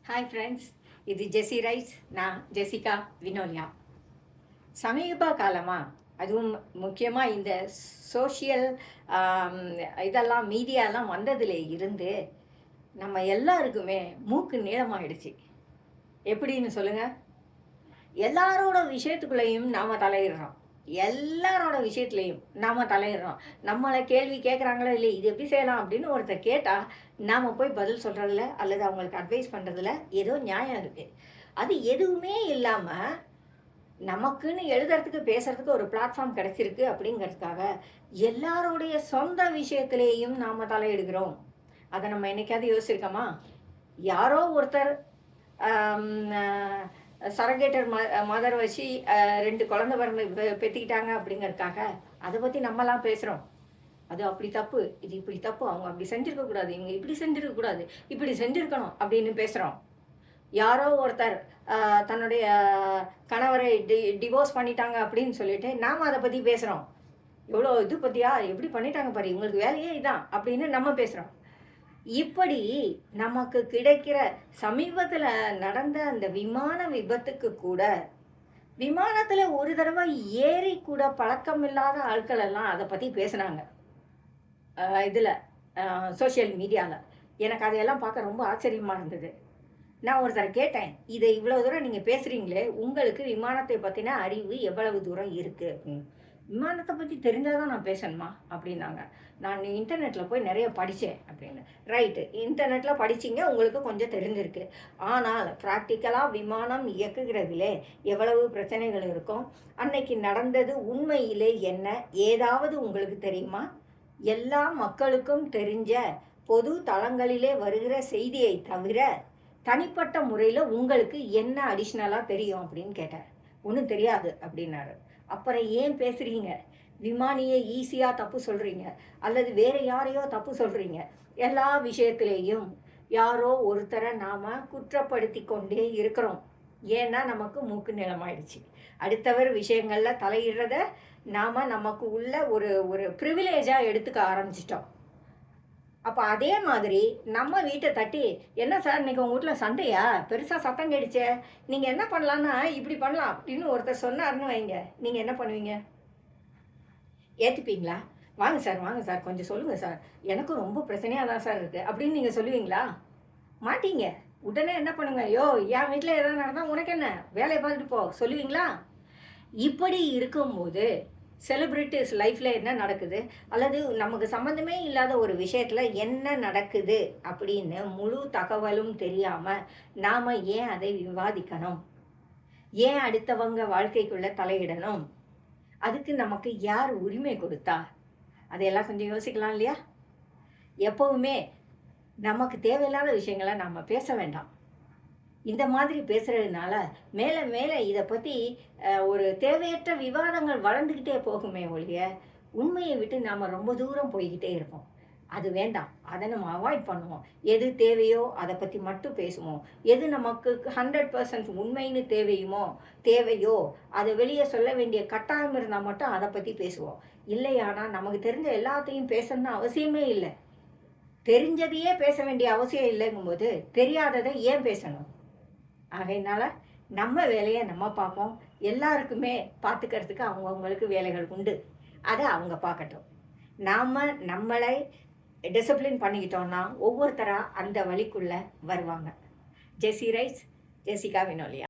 Hi friends, இது ஜெஸி rice. நான் Jessica Vinolia. சமீப காலமாக, அதுவும் முக்கியமாக இந்த சோஷியல் இதெல்லாம் மீடியாலாம் வந்ததுல இருந்து நம்ம எல்லாருக்குமே மூக்கு நீளமாயிடுச்சு. எப்படின்னு சொல்லுங்கள்? எல்லாரோட விஷயத்துக்குள்ளேயும் நாம் தலையிடுறோம். எல்லாரோட விஷயத்துலையும் நாம் தலையிடுறோம். நம்மளை கேள்வி கேட்குறாங்களோ இல்லை, இது எப்படி செய்யலாம் அப்படின்னு ஒருத்தர் கேட்டால் நாம் போய் பதில் சொல்கிறதில்ல அல்லது அவங்களுக்கு அட்வைஸ் பண்ணுறதுல ஏதோ நியாயம் இருக்குது. அது எதுவுமே இல்லாமல் நமக்குன்னு எழுதுறதுக்கு பேசுகிறதுக்கு ஒரு பிளாட்ஃபார்ம் கிடச்சிருக்கு அப்படிங்கிறதுக்காக எல்லாரோடைய சொந்த விஷயத்திலேயும் நாம் தலையிடுகிறோம். அதை நம்ம என்னைக்காவது யோசிச்சிருக்கோமா? யாரோ ஒருத்தர் சரகேட்டர் மதர் வச்சு 2 குழந்தை பிறந்து பெற்றுக்கிட்டாங்க அப்படிங்கிறதுக்காக அதை பற்றி நம்மலாம் பேசுகிறோம். அது அப்படி தப்பு, இது இப்படி தப்பு, அவங்க அப்படி செஞ்சுருக்கக்கூடாது, இவங்க இப்படி செஞ்சுருக்கக்கூடாது, இப்படி செஞ்சுருக்கணும் அப்படின்னு பேசுகிறோம். யாரோ ஒருத்தர் தன்னுடைய கணவரை டிவோர்ஸ் பண்ணிட்டாங்க அப்படின்னு சொல்லிட்டு நாம் அதை பற்றி பேசுகிறோம். எவ்வளோ இது பற்றியா, எப்படி பண்ணிட்டாங்க பாரு, இவங்களுக்கு வேலையே இதான் அப்படின்னு நம்ம பேசுகிறோம். இப்படி நமக்கு கிடைக்கிற சமீபத்தில் நடந்த அந்த விமான விபத்துக்கு கூட, விமானத்தில் ஒரு தடவை ஏறி கூட பழக்கம் இல்லாத ஆட்கள் எல்லாம் அதை பற்றி பேசுனாங்க. இதில் சோஷியல் மீடியாவில் எனக்கு அதையெல்லாம் பார்க்க ரொம்ப ஆச்சரியமாக இருந்தது. நான் ஒருத்தர் கேட்டேன், இதை இவ்வளோ தூரம் நீங்கள் பேசுகிறீங்களே, உங்களுக்கு விமானத்தை பற்றின அறிவு எவ்வளவு தூரம் இருக்குது அப்படின்னு. விமானத்தை பற்றி தெரிஞ்சால் தான் நான் பேசணுமா அப்படின்னாங்க. நான் இன்டர்நெட்டில் போய் நிறைய படித்தேன் அப்படின்னு. ரைட்டு, இன்டர்நெட்டில் படிச்சிங்க, உங்களுக்கு கொஞ்சம் தெரிஞ்சிருக்கு. ஆனால் ப்ராக்டிக்கலாக விமானம் இயக்குகிறதுலே எவ்வளவு பிரச்சனைகள் இருக்கும், அன்னைக்கு நடந்தது உண்மையிலே என்ன, ஏதாவது உங்களுக்கு தெரியுமா? எல்லா மக்களுக்கும் தெரிஞ்ச பொது தளங்களிலே வருகிற செய்தியை தவிர தனிப்பட்ட முறையில் உங்களுக்கு என்ன அடிஷ்னலாக தெரியும் அப்படின்னு கேட்டார். ஒன்றும் தெரியாது அப்படின்னாரு. அப்புறம் ஏன் பேசுகிறீங்க? விமானியை ஈஸியாக தப்பு சொல்கிறீங்க அல்லது வேறு யாரையோ தப்பு சொல்கிறீங்க. எல்லா விஷயத்திலேயும் யாரோ ஒருத்தரை நாம் குற்றப்படுத்தி கொண்டே இருக்கிறோம். ஏன்னா நமக்கு மூக்கு நிலமாயிடுச்சு. அடுத்தவர் விஷயங்களில் தலையிடுறத நாம் நமக்கு உள்ள ஒரு ப்ரிவிலேஜாக எடுத்துக்க ஆரம்பிச்சிட்டோம். அப்போ அதே மாதிரி நம்ம வீட்டை தட்டி, என்ன சார் இன்றைக்கி உங்கள் வீட்டில் சண்டையா, பெருசாக சத்தம் கேடுச்சே, நீங்கள் என்ன பண்ணலான்னா இப்படி பண்ணலாம் அப்படின்னு ஒருத்தர் சொன்னார்னு வைங்க, நீங்கள் என்ன பண்ணுவீங்க? ஏற்றுப்பீங்களா? வாங்க சார் கொஞ்சம் சொல்லுங்கள் சார், எனக்கும் ரொம்ப பிரச்சனையாக தான் சார் இருக்குது அப்படின்னு நீங்கள் சொல்லுவீங்களா? மாட்டீங்க. உடனே என்ன பண்ணுங்க, யோ என் வீட்டில் எதாவது நடந்தால் உனக்கு என்ன, வேலையை பார்த்துட்டு போ சொல்லுவீங்களா? இப்படி இருக்கும்போது செலிப்ரிட்டிஸ் லைஃப்பில் என்ன நடக்குது அல்லது நமக்கு சம்மந்தமே இல்லாத ஒரு விஷயத்தில் என்ன நடக்குது அப்படின்னு முழு தகவலும் தெரியாமல் நாம் ஏன் அதை விவாதிக்கணும்? ஏன் அடுத்தவங்க வாழ்க்கைக்குள்ளே தலையிடணும்? அதுக்கு நமக்கு யார் உரிமை கொடுத்தா? அதையெல்லாம் கொஞ்சம் யோசிக்கலாம் இல்லையா? எப்போவுமே நமக்கு தேவையில்லாத விஷயங்களை நாம் பேச வேண்டாம். இந்த மாதிரி பேசுகிறதுனால மேலே மேலே இதை பற்றி ஒரு தேவையற்ற விவாதங்கள் வளர்ந்துக்கிட்டே போகுமே ஒழிய உண்மையை விட்டு நாம் ரொம்ப தூரம் போய்கிட்டே இருப்போம். அது வேண்டாம், அதை நம்ம அவாய்ட் பண்ணுவோம். எது தேவையோ அதை பற்றி மட்டும் பேசுவோம். எது நமக்கு 100% உண்மைன்னு தேவையோ அதை வெளியே சொல்ல வேண்டிய கட்டாயம் இருந்தால் மட்டும் அதை பற்றி பேசுவோம். இல்லையானா நமக்கு தெரிஞ்ச எல்லாத்தையும் பேசணும்னு அவசியமே இல்லை. தெரிஞ்சதையே பேச வேண்டிய அவசியம் இல்லைங்கும்போது தெரியாததை ஏன் பேசணும்? ஆகையினால நம்ம வேலையை நம்ம பார்ப்போம். எல்லாருக்குமே பார்த்துக்கிறதுக்கு அவங்கவுங்களுக்கு வேலைகள் உண்டு, அதை அவங்க பார்க்கட்டும். நாம் நம்மளை டிசிப்ளின் பண்ணிக்கிட்டோன்னா ஒவ்வொருத்தராக அந்த வழிக்குள்ளே வருவாங்க. ஜெஸி ரைஸ், ஜெசிகா வினோலியா.